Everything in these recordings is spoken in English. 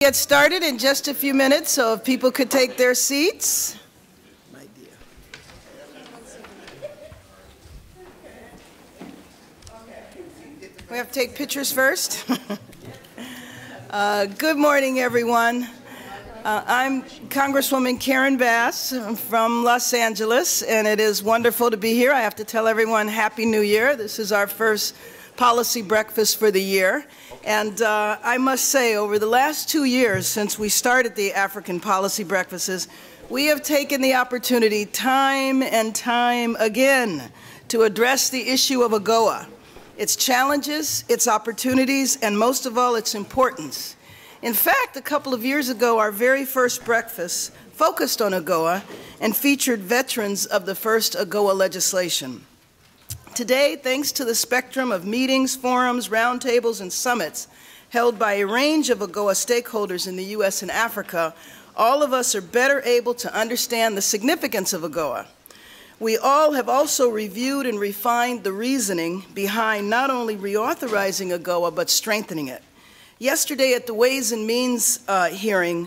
Get started in just a few minutes, so if people could take their seats. We have to take pictures first. Good morning, everyone. I'm Congresswoman Karen Bass from Los Angeles, and it is wonderful to be here. I have to tell everyone Happy New Year. This is our first policy breakfast for the year. And I must say, over the last 2 years since we started the African Policy Breakfasts, we have taken the opportunity time and time again to address the issue of AGOA, its challenges, its opportunities, and most of all, its importance. In fact, a couple of years ago, our very first breakfast focused on AGOA and featured veterans of the first AGOA legislation. Today, thanks to the spectrum of meetings, forums, roundtables, and summits held by a range of AGOA stakeholders in the U.S. and Africa, all of us are better able to understand the significance of AGOA. We all have also reviewed and refined the reasoning behind not only reauthorizing AGOA, but strengthening it. Yesterday at the Ways and Means hearing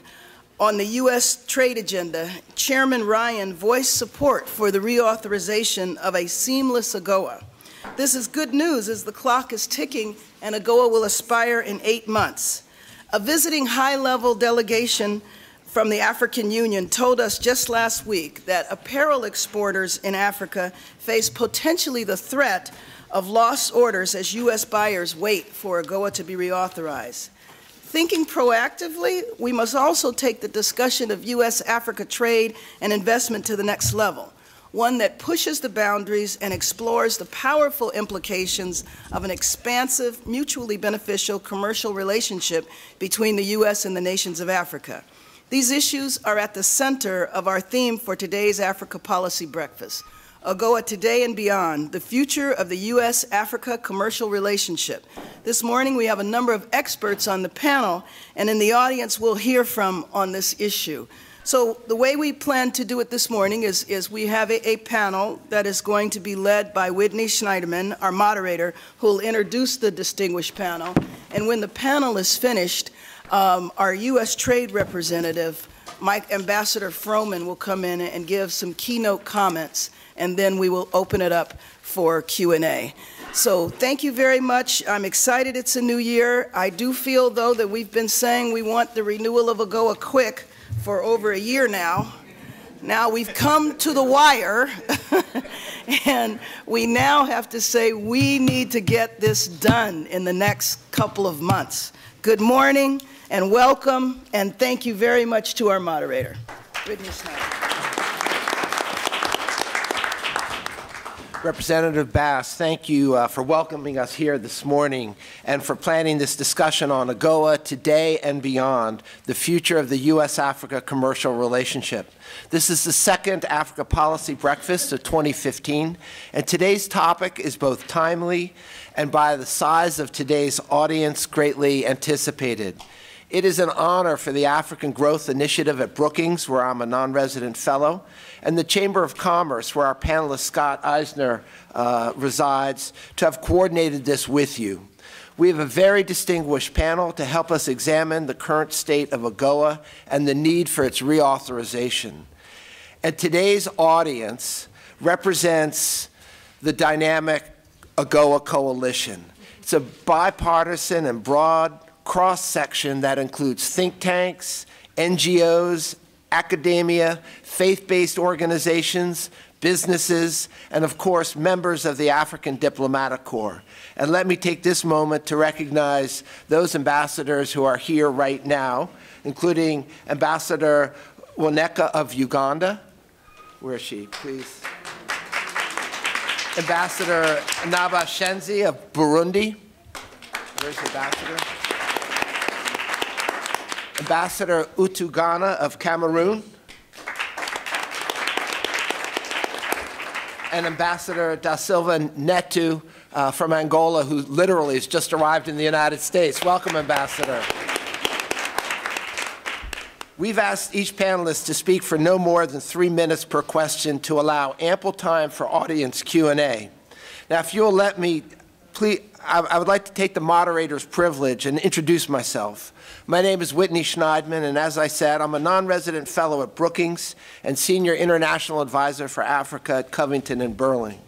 on the U.S. trade agenda, Chairman Ryan voiced support for the reauthorization of a seamless AGOA. This is good news as the clock is ticking and AGOA will expire in 8 months. A visiting high-level delegation from the African Union told us just last week that apparel exporters in Africa face potentially the threat of lost orders as U.S. buyers wait for AGOA to be reauthorized. Thinking proactively, we must also take the discussion of U.S.-Africa trade and investment to the next level, one that pushes the boundaries and explores the powerful implications of an expansive, mutually beneficial commercial relationship between the U.S. and the nations of Africa. These issues are at the center of our theme for today's Africa Policy Breakfast, AGOA Today and Beyond, the future of the U.S.-Africa commercial relationship. This morning we have a number of experts on the panel, and in the audience we'll hear from on this issue. So the way we plan to do it this morning is we have a panel that is going to be led by Whitney Schneiderman, our moderator, who will introduce the distinguished panel. And when the panel is finished, our U.S. trade representative, Ambassador Froman, will come in and give some keynote comments, and then we will open it up for Q&A. So thank you very much. I'm excited it's a new year. I do feel, though, that we've been saying we want the renewal of AGOA quick for over a year now. Now we've come to the wire, and we now have to say we need to get this done in the next couple of months. Good morning and welcome, and thank you very much to our moderator, Whitney Schneider. Representative Bass, thank you for welcoming us here this morning and for planning this discussion on AGOA Today and Beyond, the future of the U.S.-Africa commercial relationship. This is the second Africa Policy Breakfast of 2015, and today's topic is both timely and, by the size of today's audience, greatly anticipated. It is an honor for the African Growth Initiative at Brookings, where I'm a non-resident fellow, and the Chamber of Commerce, where our panelist Scott Eisner resides, to have coordinated this with you. We have a very distinguished panel to help us examine the current state of AGOA and the need for its reauthorization. And today's audience represents the dynamic AGOA coalition. It's a bipartisan and broad cross-section that includes think tanks, NGOs, academia, faith-based organizations, businesses, and of course, members of the African Diplomatic Corps. And let me take this moment to recognize those ambassadors who are here right now, including Ambassador Woneka of Uganda. Where is she, please? Ambassador Nabashenzi of Burundi. Where's the ambassador? Ambassador Utugana of Cameroon, and Ambassador Da Silva Neto from Angola, who literally has just arrived in the United States. Welcome, Ambassador. We've asked each panelist to speak for no more than 3 minutes per question to allow ample time for audience Q&A. Now, if you'll let me, please, I would like to take the moderator's privilege and introduce myself. My name is Whitney Schneidman, and as I said, I'm a non-resident fellow at Brookings and senior international advisor for Africa at Covington and Burling.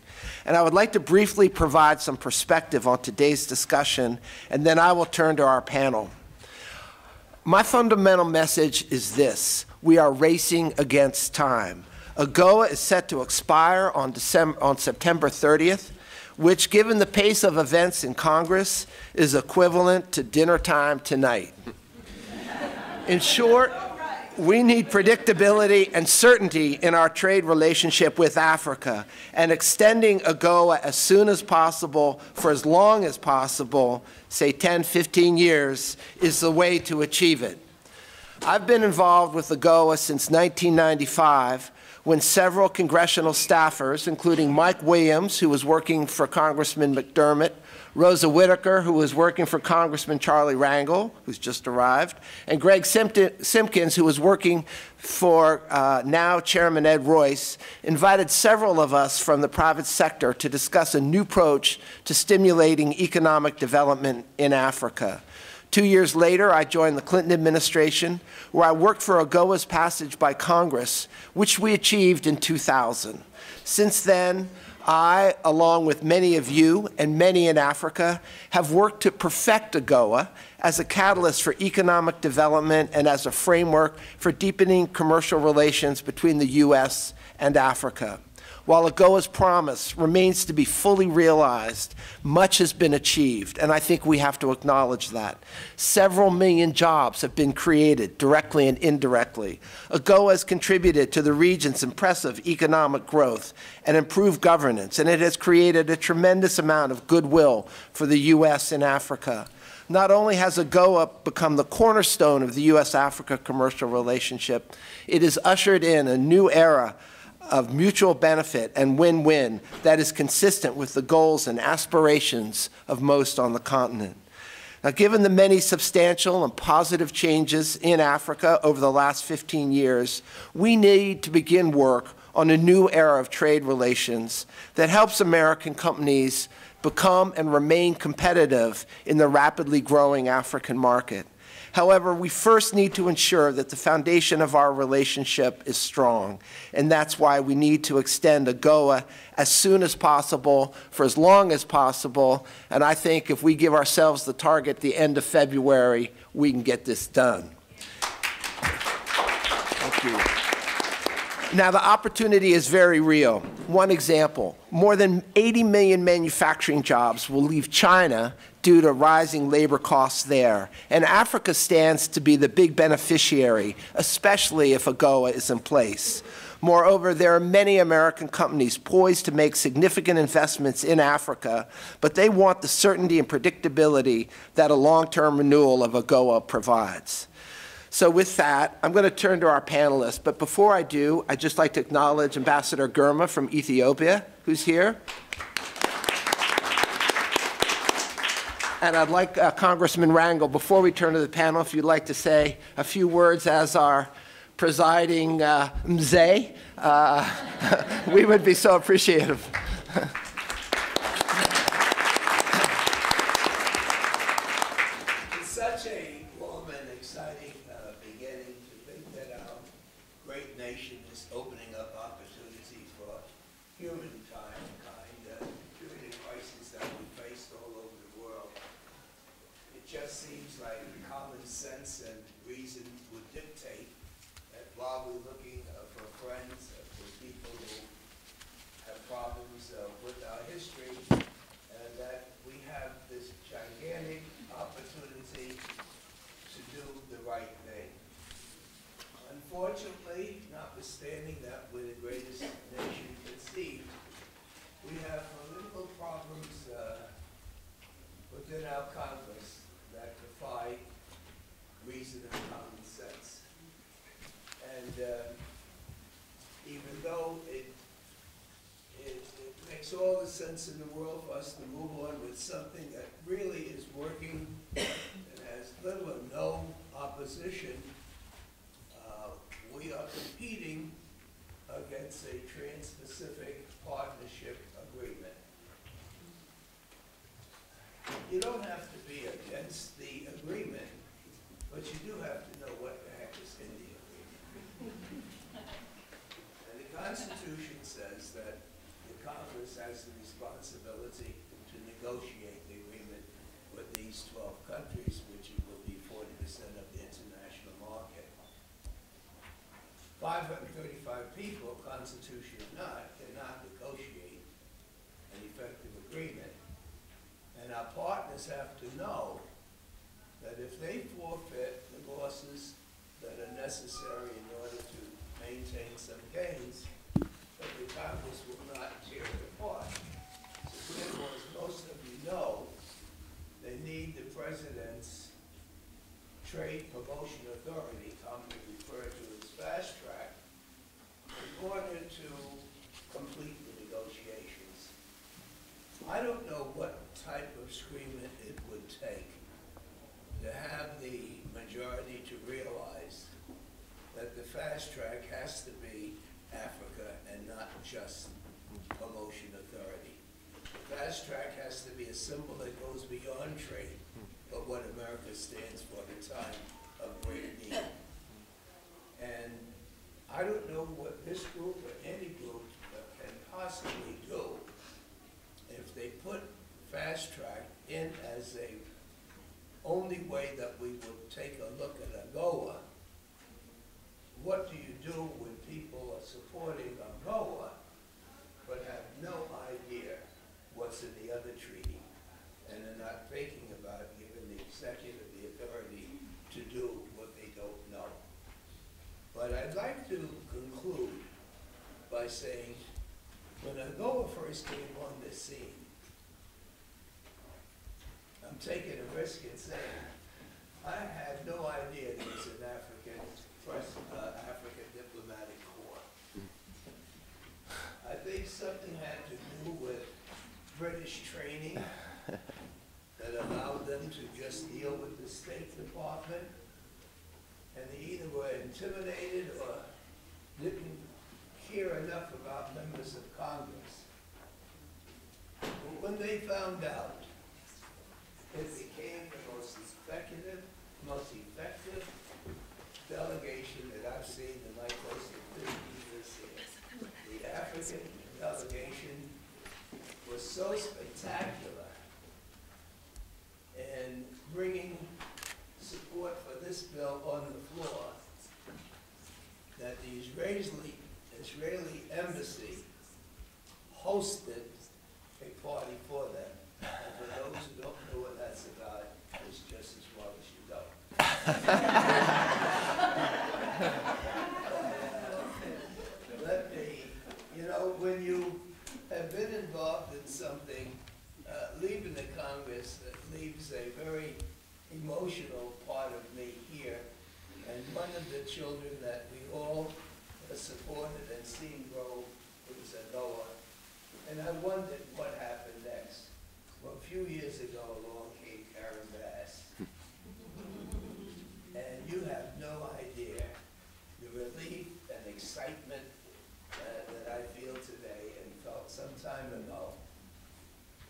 And I would like to briefly provide some perspective on today's discussion, and then I will turn to our panel. My fundamental message is this: we are racing against time. AGOA is set to expire on September 30th, which, given the pace of events in Congress, is equivalent to dinner time tonight. In short, we need predictability and certainty in our trade relationship with Africa, and extending AGOA as soon as possible for as long as possible, say 10, 15 years, is the way to achieve it. I've been involved with AGOA since 1995, when several congressional staffers, including Mike Williams, who was working for Congressman McDermott, Rosa Whitaker, who was working for Congressman Charlie Rangel, who's just arrived, and Greg Simpkins, who was working for now Chairman Ed Royce, invited several of us from the private sector to discuss a new approach to stimulating economic development in Africa. 2 years later, I joined the Clinton administration, where I worked for AGOA's passage by Congress, which we achieved in 2000. Since then, I, along with many of you and many in Africa, have worked to perfect AGOA as a catalyst for economic development and as a framework for deepening commercial relations between the U.S. and Africa. While AGOA's promise remains to be fully realized, much has been achieved, and I think we have to acknowledge that. Several million jobs have been created, directly and indirectly. AGOA has contributed to the region's impressive economic growth and improved governance, and it has created a tremendous amount of goodwill for the U.S. and Africa. Not only has AGOA become the cornerstone of the U.S.-Africa commercial relationship, it has ushered in a new era of mutual benefit and win-win that is consistent with the goals and aspirations of most on the continent. Now, given the many substantial and positive changes in Africa over the last 15 years, we need to begin work on a new era of trade relations that helps American companies become and remain competitive in the rapidly growing African market. However, we first need to ensure that the foundation of our relationship is strong, and that's why we need to extend AGOA as soon as possible, for as long as possible, and I think if we give ourselves the target at the end of February, we can get this done. Thank you. Now, the opportunity is very real. One example, more than 80 million manufacturing jobs will leave China due to rising labor costs there, and Africa stands to be the big beneficiary, especially if AGOA is in place. Moreover, there are many American companies poised to make significant investments in Africa, but they want the certainty and predictability that a long-term renewal of AGOA provides. So with that, I'm going to turn to our panelists, but before I do, I'd just like to acknowledge Ambassador Girma from Ethiopia, who's here. And I'd like Congressman Rangel, before we turn to the panel, if you'd like to say a few words as our presiding mzee, we would be so appreciative. It's such a warm and exciting beginning to think that our great nation is opening up opportunities for humankind during the crisis that we faced all over the world. It just seems like common sense and reason would dictate that while we're looking for friends, for people who have problems with our history, and that we have this gigantic opportunity to do the right thing. Unfortunately, notwithstanding that we're the greatest nation conceived, we have political problems within our Congress that defy reason and common sense. And even though it makes all the sense in the world for us to move on with something that really is working and has little or no opposition, we are competing against a Trans-Pacific Partnership Agreement. you don't have to be against the agreement, but you do have to know what the heck is in the agreement. And the Constitution says that the Congress has the responsibility to negotiate the agreement with these 12 countries, which will be 40% of the international market. 535 people, Constitution or not, cannot negotiate an effective agreement. And our partners have to know that if they forfeit the losses that are necessary in order to maintain some gains, that the Congress will not tear it apart. So therefore, as most of you know, they need the President's Trade Promotion Authority, commonly referred to as fast track, in order to complete the negotiations. I don't know what type of agreement it would take to have the majority to realize that the fast track has to be Africa and not just promotion authority. The fast track has to be a symbol that goes beyond trade, but what America stands for at a time of great need. And I don't know what this group or any group can possibly do if they put fast track in as a only way that we would take a look at AGOA. What do you do when people are supporting AGOA but have no idea what's in the other treaty and are not thinking about giving the executive the authority to do what they don't know? But I'd like to conclude by saying, when AGOA first came on the scene, I'm taking a risk in saying, I had no idea there was an African diplomatic corps. I think something had to do with British training that allowed them to just deal with the State Department, and they either were intimidated or didn't care enough about members of Congress. But when they found out, it became the most effective delegation that I've seen in my close to 50 years here. The African delegation was so spectacular in bringing support for this bill on the floor that the Israeli embassy hosted a party for them. And for those who don't know what that's about, it's just as well as you don't. Let me, you know, when you have been involved in something, leaving the Congress leaves a very emotional part of me here. And one of the children that we all supported and seen grow was AGOA. And I wondered what happened next. Well, a few years ago, along came Karen Bass. And you have no idea the relief and excitement that I feel today and felt some time ago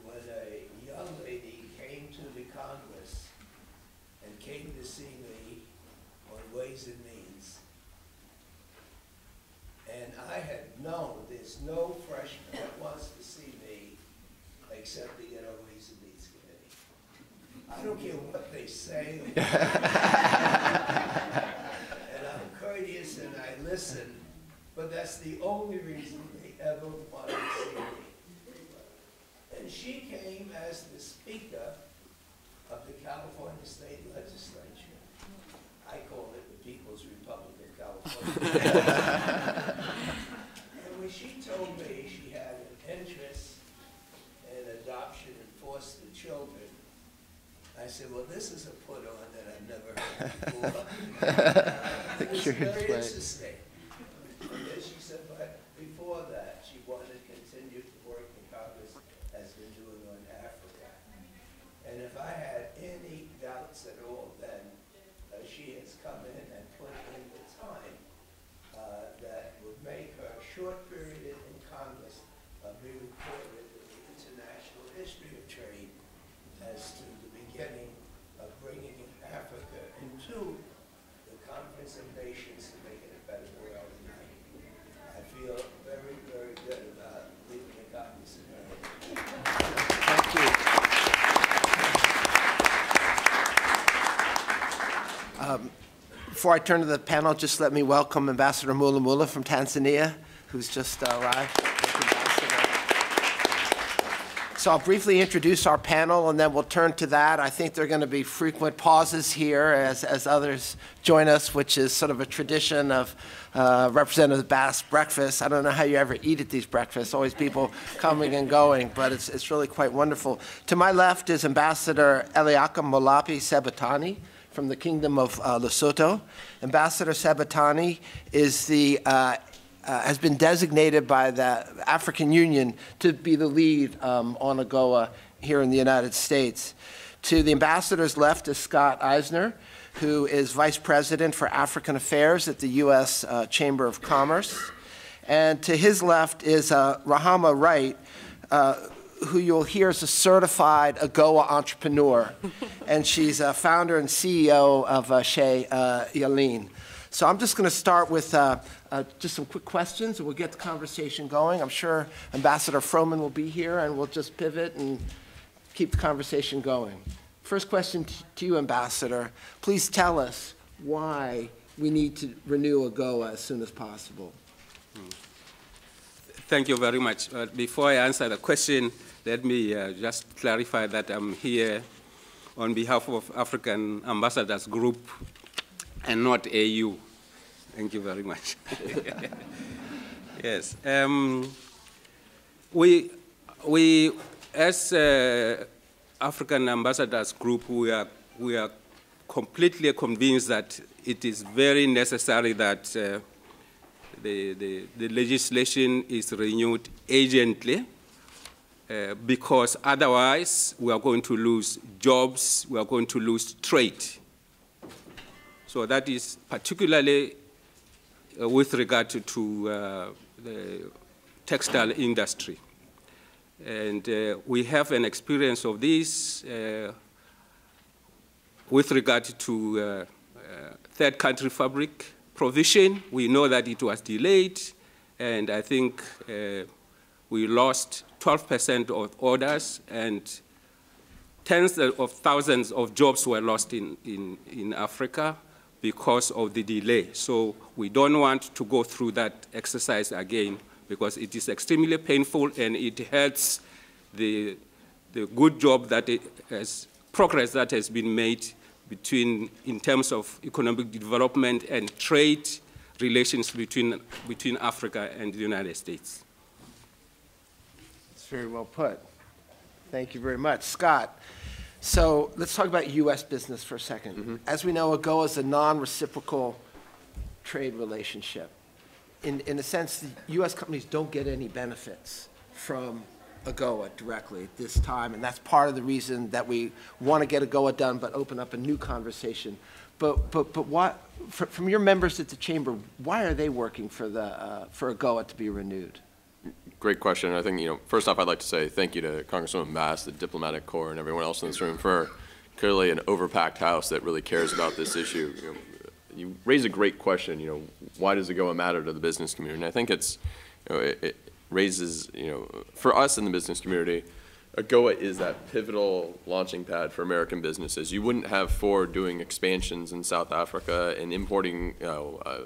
when a young lady came to the Congress and came to see me on Ways and Means. And I had known there's no freshman that wants to see me except to get on Ways and Means Committee. I don't care what they say. And I'm courteous and I listen, but that's the only reason they ever wanted to see me. And she came as the Speaker of the California State Legislature. I call it the People's Republic of California. And when she told me she had an interest in adoption and foster children, I said, well, this is a put-on that I've never heard before. It was very interesting. And then she said, but before that, she wanted to continue to work in Congress, has been doing on Africa. And if I had any doubts at all, then she has come in and put in the time that would make her short period in Congress be recorded in the international history of trade as to millions of nations to make it a better world. And I feel very, very good about leaving a copy today. Thank you. Before I turn to the panel, just let me welcome Ambassador Mula Mula from Tanzania, who's just arrived. So I'll briefly introduce our panel, and then we'll turn to that. I think there are going to be frequent pauses here as others join us, which is sort of a tradition of Representative Bass breakfast. I don't know how you ever eat at these breakfasts. Always people coming and going, but it's really quite wonderful. To my left is Ambassador Eliaka Molapi Sebatani from the Kingdom of Lesotho. Ambassador Sebatani is has been designated by the African Union to be the lead on AGOA here in the United States. To the ambassador's left is Scott Eisner, who is Vice President for African Affairs at the U.S. Chamber of Commerce. And to his left is Rahama Wright, who you'll hear is a certified AGOA entrepreneur. And she's a founder and CEO of Shea Yalin. So I'm just going to start with just some quick questions, and we'll get the conversation going. I'm sure Ambassador Froman will be here, and we'll just pivot and keep the conversation going. First question to you, Ambassador. Please tell us why we need to renew AGOA as soon as possible. Thank you very much. Before I answer the question, let me just clarify that I'm here on behalf of African Ambassadors Group and not AU. Thank you very much. Yes. We as African Ambassadors Group, we are completely convinced that it is very necessary that the legislation is renewed urgently, because otherwise we are going to lose jobs, we are going to lose trade. So that is particularly with regard to the textile industry. And we have an experience of this with regard to third country fabric provision. We know that it was delayed, and I think we lost 12% of orders, and tens of thousands of jobs were lost in Africa because of the delay. So we don't want to go through that exercise again, because it is extremely painful, and it hurts the good job that progress that has been made in terms of economic development and trade relations between Africa and the United States. That's very well put. Thank you very much. Scott, so let's talk about U.S. business for a second. Mm-hmm. As we know, AGOA is a non-reciprocal trade relationship. In a sense, the U.S. companies don't get any benefits from AGOA directly at this time, and that's part of the reason that we want to get AGOA done but open up a new conversation. But what, from your members at the Chamber, why are they working for AGOA to be renewed? Great question. I think, first off, I'd like to say thank you to Congresswoman Bass, the diplomatic corps, and everyone else in this room for clearly an overpacked House that really cares about this issue. You raise a great question. Why does AGOA matter to the business community? And I think it raises, for us in the business community, AGOA is that pivotal launching pad for American businesses. You wouldn't have Ford doing expansions in South Africa and importing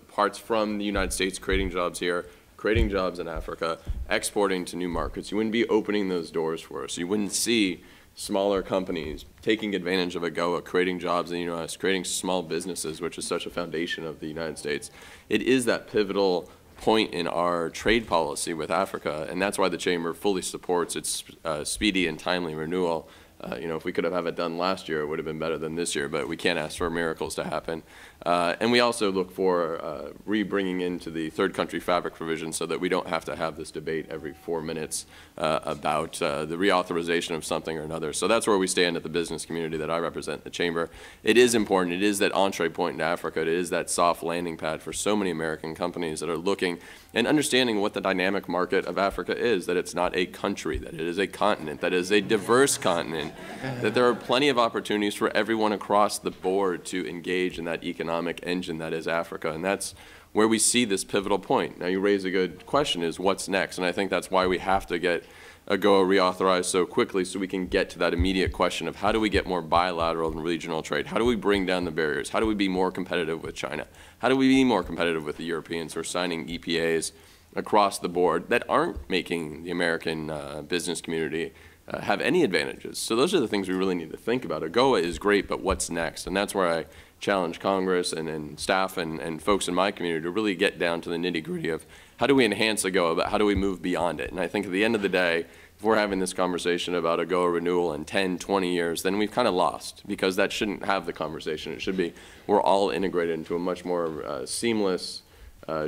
parts from the United States, creating jobs here, creating jobs in Africa, exporting to new markets. You wouldn't be opening those doors for us. You wouldn't see smaller companies taking advantage of AGOA, creating jobs in the U.S., creating small businesses, which is such a foundation of the United States. It is that pivotal point in our trade policy with Africa, and that's why the Chamber fully supports its speedy and timely renewal. If we could have it done last year, it would have been better than this year, but we can't ask for miracles to happen. And we also look for re-bringing into the third country fabric provision so that we don't have to have this debate every 4 minutes about the reauthorization of something or another. So that's where we stand at the business community that I represent in the Chamber. It is important. It is that entree point into Africa. It is that soft landing pad for so many American companies that are looking and understanding what the dynamic market of Africa is, that it's not a country, that it is a continent, that it is a diverse continent. conversation, that there are plenty of opportunities for everyone across the board to engage in that economic engine that is Africa. And that's where we see this pivotal point. Now, you raise a good question, is what's next? And I think that's why we have to get AGOA reauthorized so quickly, so we can get to that immediate question of how do we get more bilateral and regional trade? How do we bring down the barriers? How do we be more competitive with China? How do we be more competitive with the Europeans who are signing EPAs across the board that aren't making the American business community have any advantages? So those are the things we really need to think about. AGOA is great, but what's next? And that's where I challenge Congress and staff and folks in my community to really get down to the nitty-gritty of how do we enhance AGOA, but how do we move beyond it? And I think at the end of the day, if we're having this conversation about AGOA renewal in 10, 20 years, then we've kind of lost, because that shouldn't have the conversation. It should be we're all integrated into a much more seamless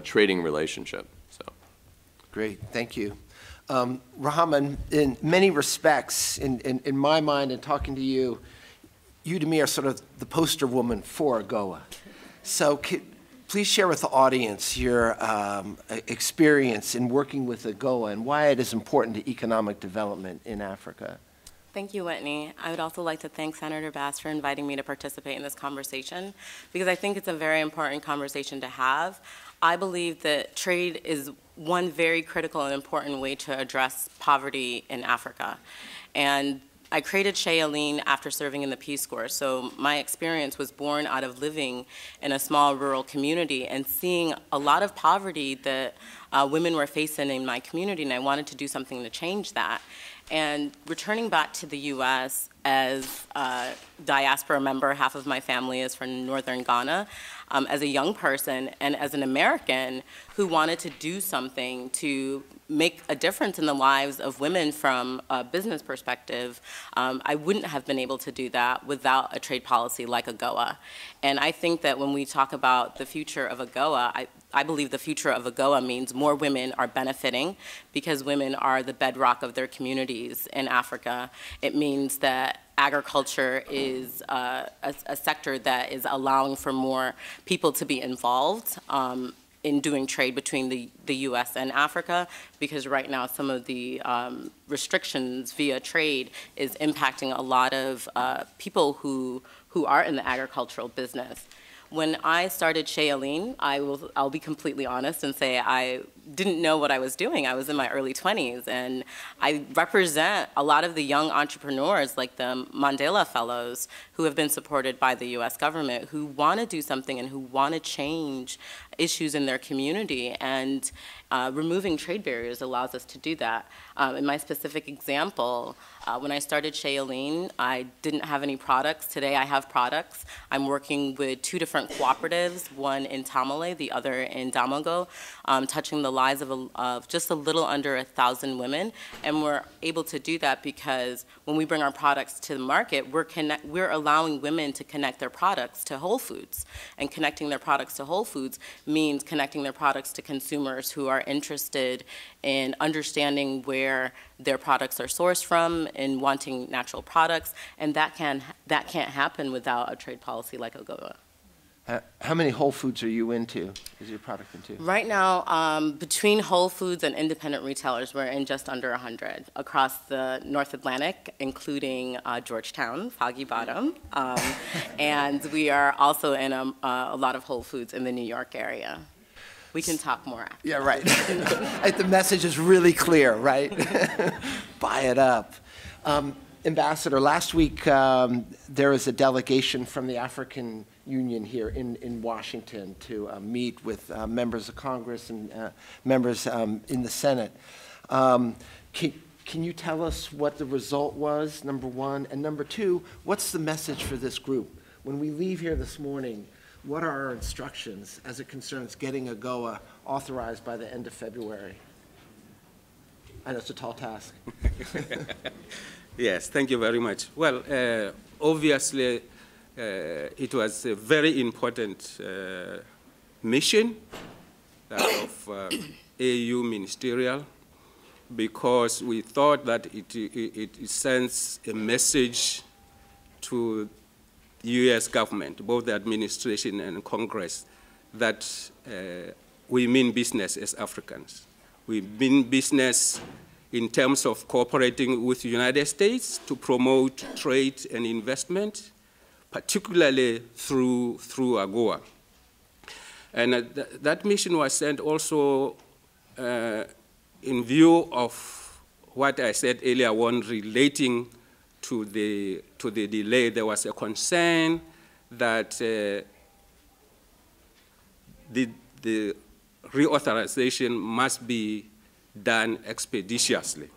trading relationship. So, great, thank you. Rahman, in many respects, in my mind and talking to you, you to me are sort of the poster woman for AGOA. So please share with the audience your experience in working with AGOA and why it is important to economic development in Africa. Thank you, Whitney. I would also like to thank Senator Bass for inviting me to participate in this conversation, because I think it's a very important conversation to have. I believe that trade is one very critical and important way to address poverty in Africa. And I created Chez Aline after serving in the Peace Corps, so my experience was born out of living in a small rural community and seeing a lot of poverty that women were facing in my community, and I wanted to do something to change that. And returning back to the U.S. as a diaspora member, half of my family is from northern Ghana, as a young person and as an American who wanted to do something to make a difference in the lives of women from a business perspective, I wouldn't have been able to do that without a trade policy like AGOA. And I think that when we talk about the future of AGOA, I believe the future of AGOA means more women are benefiting, because women are the bedrock of their communities in Africa. It means that agriculture is a sector that is allowing for more people to be involved in doing trade between the U.S. and Africa, because right now some of the restrictions via trade is impacting a lot of people who are in the agricultural business. When I started Chez Aline, I'll be completely honest and say I didn't know what I was doing. I was in my early 20s, and I represent a lot of the young entrepreneurs like the Mandela Fellows who have been supported by the U.S. government, who want to do something and who want to change issues in their community, and removing trade barriers allows us to do that. In my specific example, when I started Chez Aline, I didn't have any products. Today I have products. I'm working with 2 different cooperatives, one in Tamale, the other in Damogo, touching the lives of just a little under 1,000 women. And we're able to do that because when we bring our products to the market, we're allowing women to connect their products to Whole Foods. And connecting their products to Whole Foods means connecting their products to consumers who are interested in understanding where their products are sourced from and wanting natural products, and that can't happen without a trade policy like AGOA. How many Whole Foods are you into? Is your product into? Right now, between Whole Foods and independent retailers, we're in just under 100 across the North Atlantic, including Georgetown, Foggy Bottom, and we are also in a lot of Whole Foods in the New York area. We can talk more after. Yeah, right. The message is really clear, right? Buy it up. Ambassador, last week there was a delegation from the African Union here in Washington to meet with members of Congress and members in the Senate. Can you tell us what the result was, number one? And number two, what's the message for this group? When we leave here this morning, what are our instructions as it concerns getting AGOA authorized by the end of February? I know it's a tall task. Yes, thank you very much. Well, obviously, it was a very important mission of AU ministerial, because we thought that it sends a message to U.S. government, both the administration and Congress, that we mean business as Africans. We mean business in terms of cooperating with the United States to promote trade and investment, particularly through AGOA. And that mission was sent also in view of what I said earlier on relating to the delay. There was a concern that the reauthorization must be done expeditiously.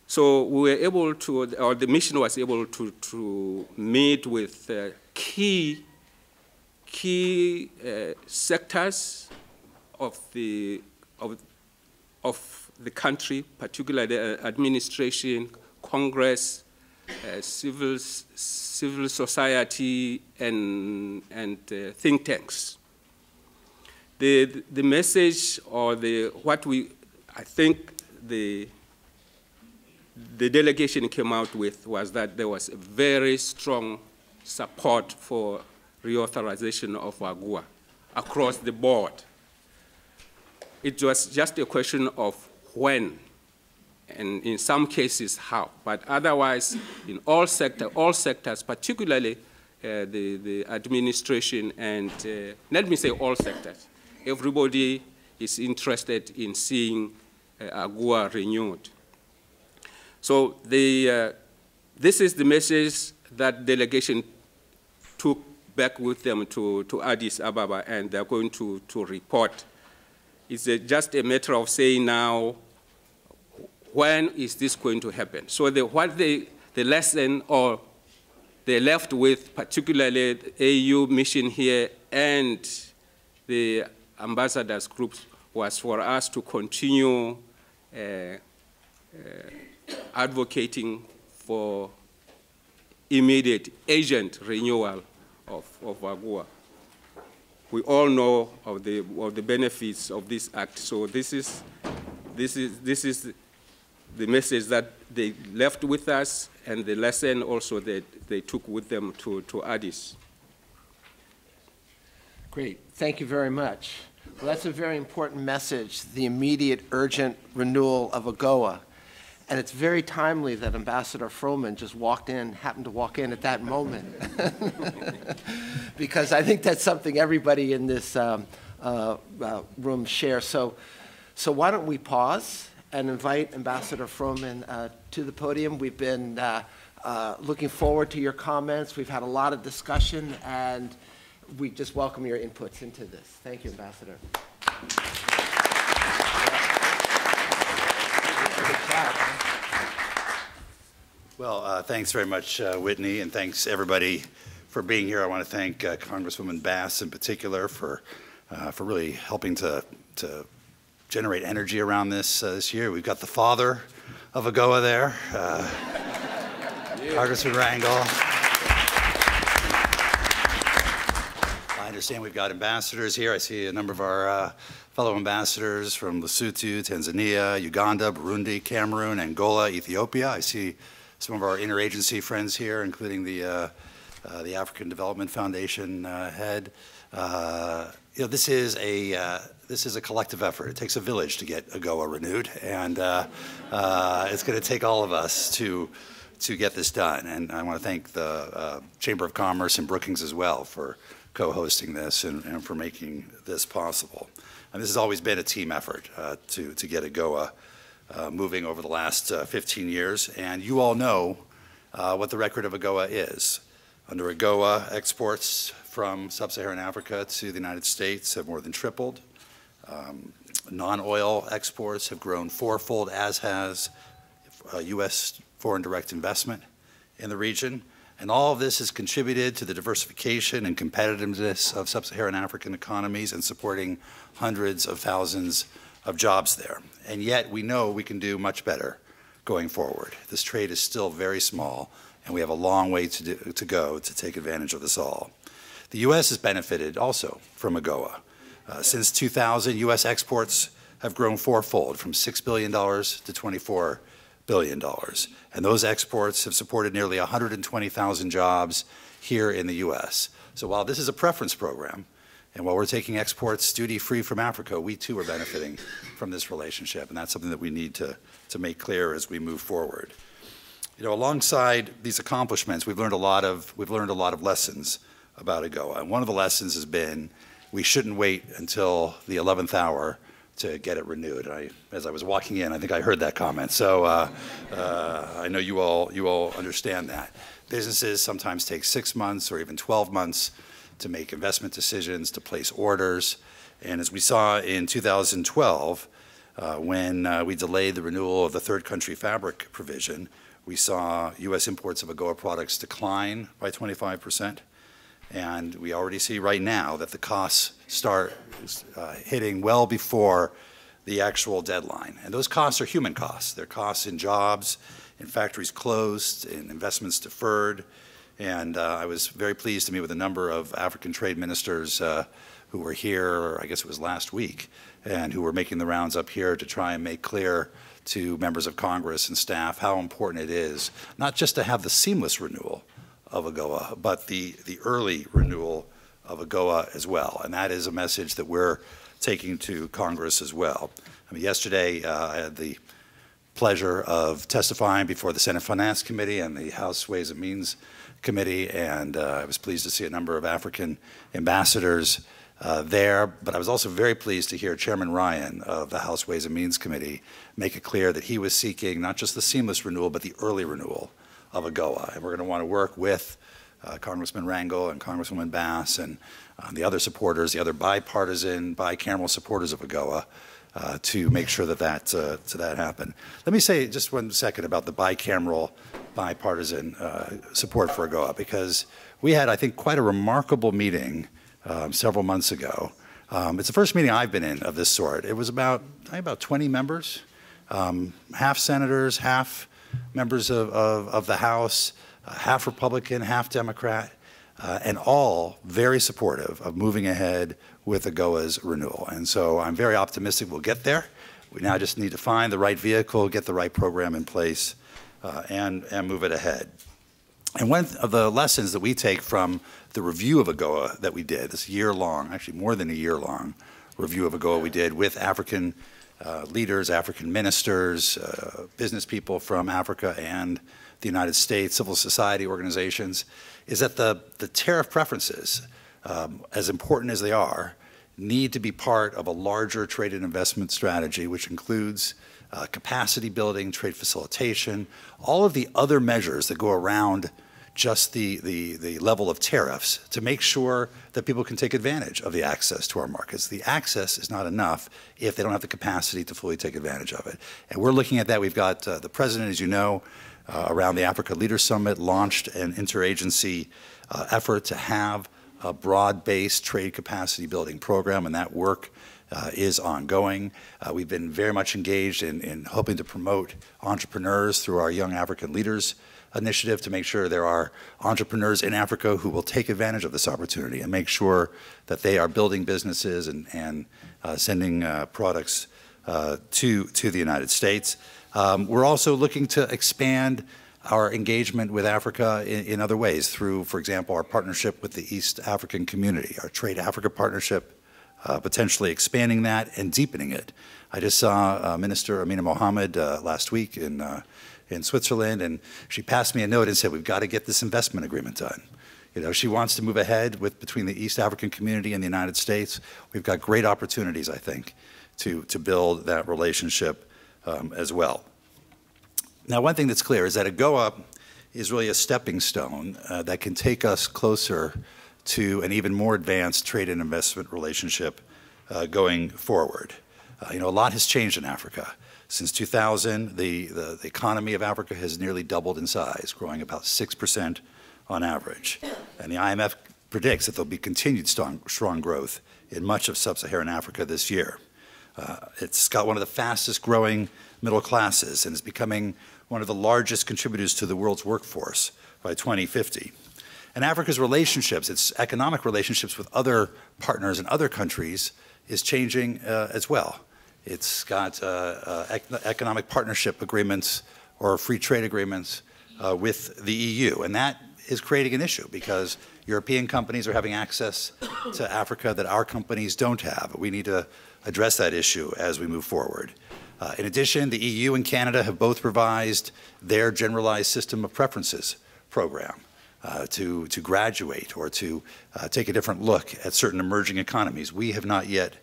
So we were able to, or the mission was able to meet with key sectors of the country, particularly the administration, Congress, civil society, and think tanks. The message, or I think the delegation came out with was that there was a very strong support for reauthorization of AGOA across the board. It was just a question of when, and in some cases how, but otherwise in all sectors, particularly the administration and, let me say all sectors, everybody is interested in seeing AGOA renewed. So this is the message that delegation took back with them to Addis Ababa, and they're going to report. It's just a matter of saying now, when is this going to happen? So the lesson, or they left with, particularly the AU mission here and the ambassadors groups, was for us to continue advocating for immediate agent renewal of AGOA. We all know of the benefits of this act. So this is the message that they left with us, and the lesson also that they took with them to Addis. Great, thank you very much. Well, that's a very important message, the immediate, urgent renewal of AGOA. And it's very timely that Ambassador Froman just happened to walk in at that moment. Because I think that's something everybody in this room shares. So why don't we pause and invite Ambassador Froman to the podium. We've been looking forward to your comments. We've had a lot of discussion, and we just welcome your inputs into this. Thank you, Ambassador. Well, thanks very much, Whitney, and thanks everybody for being here. I want to thank Congresswoman Bass in particular for really helping to generate energy around this this year. We've got the father of AGOA there, Congressman Rangel. I understand we've got ambassadors here. I see a number of our fellow ambassadors from Lesotho, Tanzania, Uganda, Burundi, Cameroon, Angola, Ethiopia. I see some of our interagency friends here, including the African Development Foundation head. You know, this is a collective effort. It takes a village to get AGOA renewed, and it's going to take all of us to get this done. And I want to thank the Chamber of Commerce and Brookings as well for co-hosting this and for making this possible. And this has always been a team effort to get AGOA moving over the last 15 years. And you all know what the record of AGOA is. Under AGOA, exports from sub-Saharan Africa to the United States have more than tripled. Non-oil exports have grown fourfold, as has U.S. foreign direct investment in the region. And all of this has contributed to the diversification and competitiveness of sub-Saharan African economies and supporting hundreds of thousands of jobs there. And yet we know we can do much better going forward. This trade is still very small, and we have a long way to go to take advantage of this all. The U.S. has benefited also from AGOA. Since 2000, U.S. exports have grown fourfold, from $6 billion to $24 billion. And those exports have supported nearly 120,000 jobs here in the U.S. So while this is a preference program, And while we're taking exports duty-free from Africa, we too are benefiting from this relationship, and that's something that we need to make clear as we move forward. You know, alongside these accomplishments, we've learned a lot of lessons about AGOA. And one of the lessons has been we shouldn't wait until the 11th hour to get it renewed. As I was walking in, I think I heard that comment. So I know you all understand that. Businesses sometimes take 6 months or even 12 months to make investment decisions, to place orders. And as we saw in 2012, when we delayed the renewal of the third country fabric provision, we saw U.S. imports of AGOA products decline by 25%. And we already see right now that the costs start hitting well before the actual deadline. And those costs are human costs. They're costs in jobs, in factories closed, in investments deferred. And I was very pleased to meet with a number of African trade ministers who were here, I guess it was last week, and who were making the rounds up here to try and make clear to members of Congress and staff how important it is, not just to have the seamless renewal of AGOA, but the early renewal of AGOA as well. And that is a message that we're taking to Congress as well. I mean, yesterday I had the pleasure of testifying before the Senate Finance Committee and the House Ways and Means Committee, and I was pleased to see a number of African ambassadors there, but I was also very pleased to hear Chairman Ryan of the House Ways and Means Committee make it clear that he was seeking not just the seamless renewal, but the early renewal of AGOA. And we're going to want to work with Congressman Rangel and Congresswoman Bass and the other supporters, the other bipartisan, bicameral supporters of AGOA to make sure that that happen. Let me say just 1 second about the bicameral, bipartisan support for AGOA, because we had, I think, quite a remarkable meeting several months ago. It's the first meeting I've been in of this sort. It was about 20 members, half senators, half members of the House, half Republican, half Democrat, and all very supportive of moving ahead with AGOA's renewal. And so I'm very optimistic we'll get there. We now just need to find the right vehicle, get the right program in place, and move it ahead. And one of the lessons that we take from the review of AGOA that we did, this year-long, actually more than a year-long review of AGOA we did with African leaders, African ministers, business people from Africa and the United States, civil society organizations, is that the tariff preferences, as important as they are, need to be part of a larger trade and investment strategy, which includes capacity building, trade facilitation, all of the other measures that go around just the level of tariffs to make sure that people can take advantage of the access to our markets. The access is not enough if they don't have the capacity to fully take advantage of it. And we're looking at that. We've got the President, as you know, around the Africa Leaders Summit, launched an interagency effort to have a broad-based trade capacity building program, and that work is ongoing. We've been very much engaged in hoping to promote entrepreneurs through our Young African Leaders initiative to make sure there are entrepreneurs in Africa who will take advantage of this opportunity and make sure that they are building businesses and sending products to the United States. We're also looking to expand our engagement with Africa in other ways through, for example, our partnership with the East African community, our Trade Africa partnership, potentially expanding that and deepening it. I just saw Minister Amina Mohammed last week in Switzerland, and she passed me a note and said, we've got to get this investment agreement done. You know, she wants to move ahead between the East African community and the United States. We've got great opportunities, I think, to build that relationship as well. Now, one thing that's clear is that AGOA is really a stepping stone that can take us closer to an even more advanced trade and investment relationship going forward. You know, a lot has changed in Africa. Since 2000, the economy of Africa has nearly doubled in size, growing about 6% on average. And the IMF predicts that there'll be continued strong growth in much of sub-Saharan Africa this year. It's got one of the fastest growing middle classes and is becoming one of the largest contributors to the world's workforce by 2050. And Africa's relationships, its economic relationships with other partners in other countries is changing as well. It's got economic partnership agreements or free trade agreements with the EU, and that is creating an issue because European companies are having access to Africa that our companies don't have. We need to address that issue as we move forward. In addition, the EU and Canada have both revised their Generalized System of Preferences program to graduate or to take a different look at certain emerging economies. We have not yet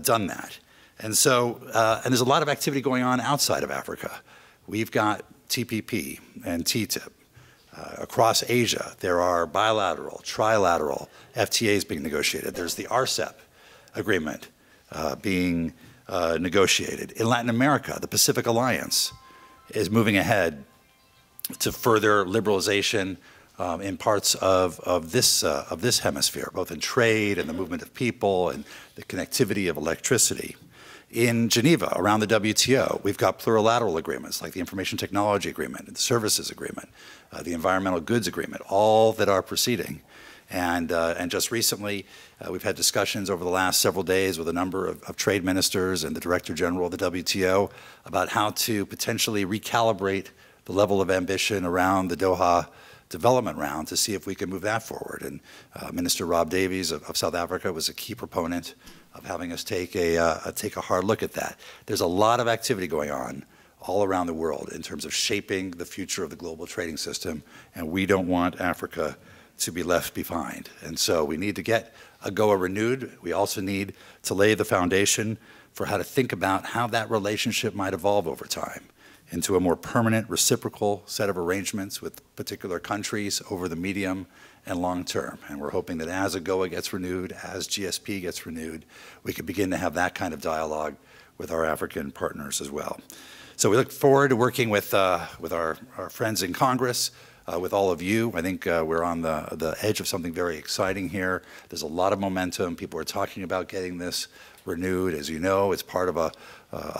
done that. And so, and there's a lot of activity going on outside of Africa. We've got TPP and TTIP. Across Asia, there are bilateral, trilateral FTAs being negotiated. There's the RCEP agreement being negotiated. In Latin America, the Pacific Alliance is moving ahead to further liberalization in parts of this hemisphere, both in trade and the movement of people and the connectivity of electricity. In Geneva, around the WTO, we've got plurilateral agreements like the Information Technology Agreement, the Services Agreement, the Environmental Goods Agreement, all that are proceeding. And just recently, we've had discussions over the last several days with a number of trade ministers and the Director General of the WTO about how to potentially recalibrate the level of ambition around the Doha development round to see if we can move that forward. And Minister Rob Davies of South Africa was a key proponent of having us take a hard look at that. There's a lot of activity going on all around the world in terms of shaping the future of the global trading system, and we don't want Africa to be left behind. And so we need to get AGOA renewed. We also need to lay the foundation for how to think about how that relationship might evolve over time into a more permanent, reciprocal set of arrangements with particular countries over the medium and long term. And we're hoping that as AGOA gets renewed, as GSP gets renewed, we can begin to have that kind of dialogue with our African partners as well. So we look forward to working with our friends in Congress, with all of you. I think we're on the edge of something very exciting here. There's a lot of momentum. People are talking about getting this renewed. As you know, it's part of a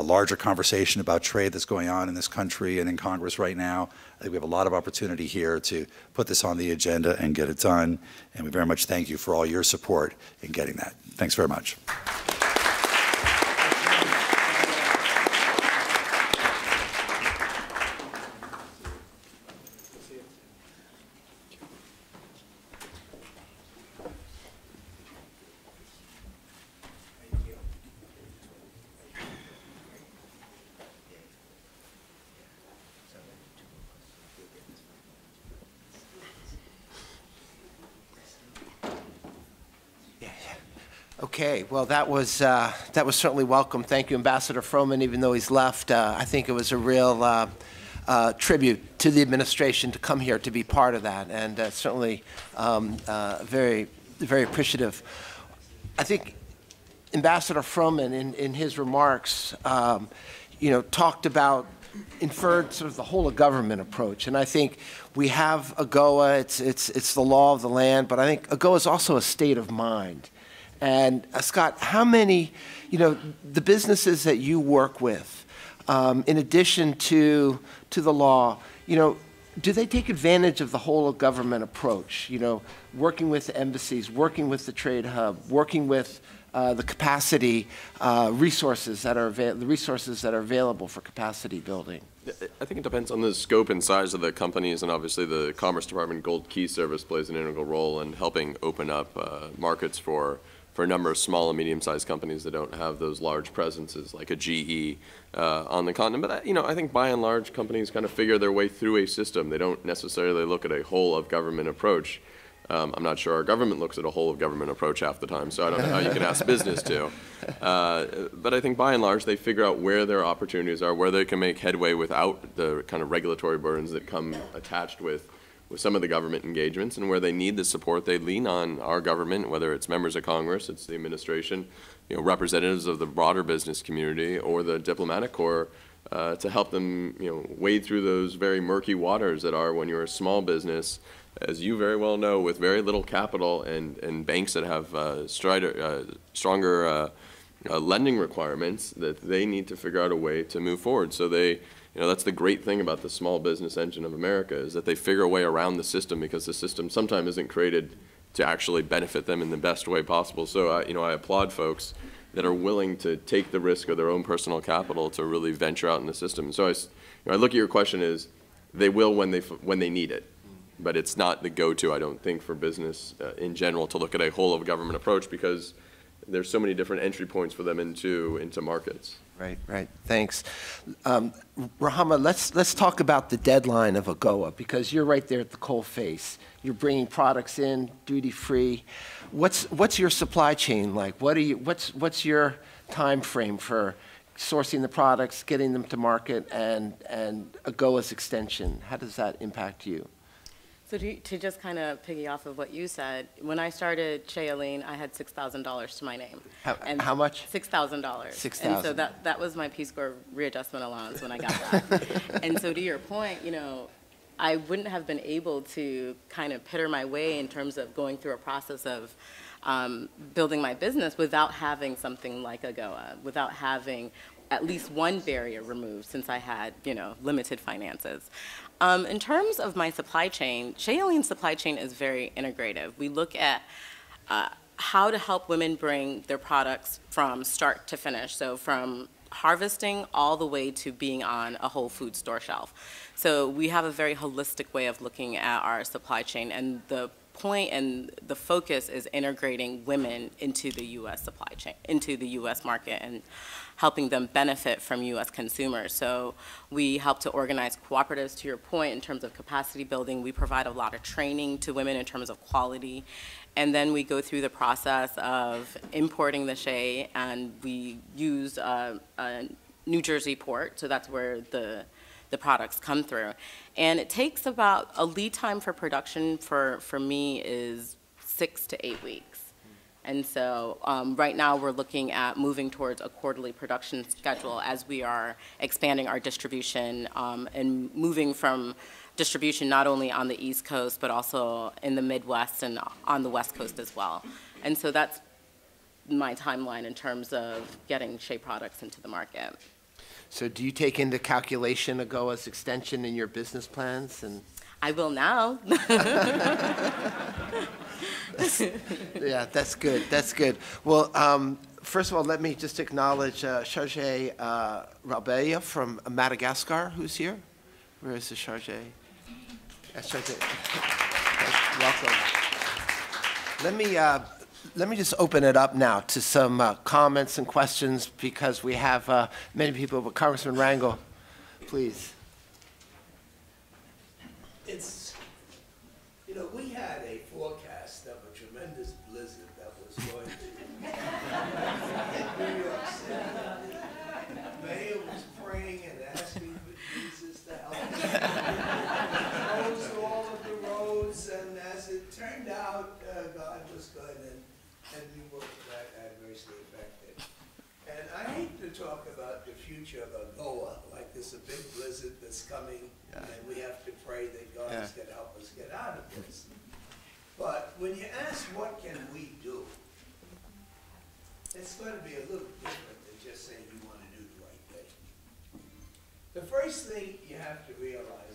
larger conversation about trade that's going on in this country and in Congress right now. I think we have a lot of opportunity here to put this on the agenda and get it done. And we very much thank you for all your support in getting that. Thanks very much. Okay, well, that was certainly welcome. Thank you, Ambassador Froman. Even though he's left, I think it was a real tribute to the administration to come here to be part of that, and certainly very, very appreciative. I think Ambassador Froman, in his remarks, talked about, inferred sort of the whole of government approach, and I think we have AGOA. It's the law of the land, but I think AGOA is also a state of mind. And Scott, how many, the businesses that you work with, in addition to the law, do they take advantage of the whole of government approach? Working with the embassies, working with the trade hub, working with the capacity resources that are available for capacity building. I think it depends on the scope and size of the companies, and obviously the Commerce Department Gold Key Service plays an integral role in helping open up markets for a number of small and medium-sized companies that don't have those large presences like a GE on the continent. But I think by and large companies kind of figure their way through a system. They don't necessarily look at a whole of government approach. I'm not sure our government looks at a whole of government approach half the time, so I don't know how you can ask business to. But I think by and large they figure out where their opportunities are, where they can make headway without the kind of regulatory burdens that come attached with some of the government engagements, and where they need the support, they lean on our government, whether it's members of Congress, it's the administration, representatives of the broader business community, or the diplomatic corps, to help them, wade through those very murky waters that are when you're a small business, as you very well know, with very little capital and banks that have stronger lending requirements, that they need to figure out a way to move forward. So they. That's the great thing about the small business engine of America, is that they figure a way around the system, because the system sometimes isn't created to actually benefit them in the best way possible. So, I applaud folks that are willing to take the risk of their own personal capital to really venture out in the system. So I look at your question as they will when they need it. but it's not the go-to, I don't think, for business in general to look at a whole-of-government approach because there's so many different entry points for them into markets. Right, right. Thanks. Rahama, let's talk about the deadline of AGOA, because you're right there at the coal face. You're bringing products in duty-free. What's your supply chain like? What's your time frame for sourcing the products, getting them to market, and AGOA's extension? How does that impact you? So to just kind of piggy off of what you said, when I started Shailene, I had $6,000 to my name. How much? $6,000. $6,000. And so that was my Peace Corps readjustment allowance when I got that. And so to your point, you know, I wouldn't have been able to kind of pitter my way in terms of going through a process of building my business without having something like AGOA, without having at least one barrier removed since I had, you know, limited finances. In terms of my supply chain, Shailene's supply chain is very integrative. We look at how to help women bring their products from start to finish, so from harvesting all the way to being on a whole food store shelf. So we have a very holistic way of looking at our supply chain, and the point and the focus is integrating women into the U.S. supply chain, into the U.S. market, and helping them benefit from U.S. consumers. So we help to organize cooperatives, to your point, in terms of capacity building. We provide a lot of training to women in terms of quality. And then we go through the process of importing the shea, and we use a New Jersey port, so that's where the products come through. And it takes about, a lead time for production for me is 6 to 8 weeks. And so right now we're looking at moving towards a quarterly production schedule as we are expanding our distribution and moving from distribution not only on the East Coast but also in the Midwest and on the West Coast as well. And so that's my timeline in terms of getting shea products into the market. So do you take into calculation AGOA's extension in your business plans? I will now. Yeah, that's good. That's good. Well, first of all, let me just acknowledge Charge Rabea from Madagascar, who's here. Where is the Charge? Welcome. Let me just open it up now to some comments and questions because we have many people. But Congressman Rangel, please. It's, you know, we had a forecast of a tremendous blizzard that was going to hit New York City. The mayor was praying and asking for Jesus to help us. Closed all of the roads, and as it turned out, God was good, and we were adversely affected. And I hate to talk about the future of AGOA, like there's a big blizzard that's coming, and we have to pray that God is going to help us get out of this. But when you ask what can we do, it's going to be a little different than just saying you want to do the right thing. The first thing you have to realize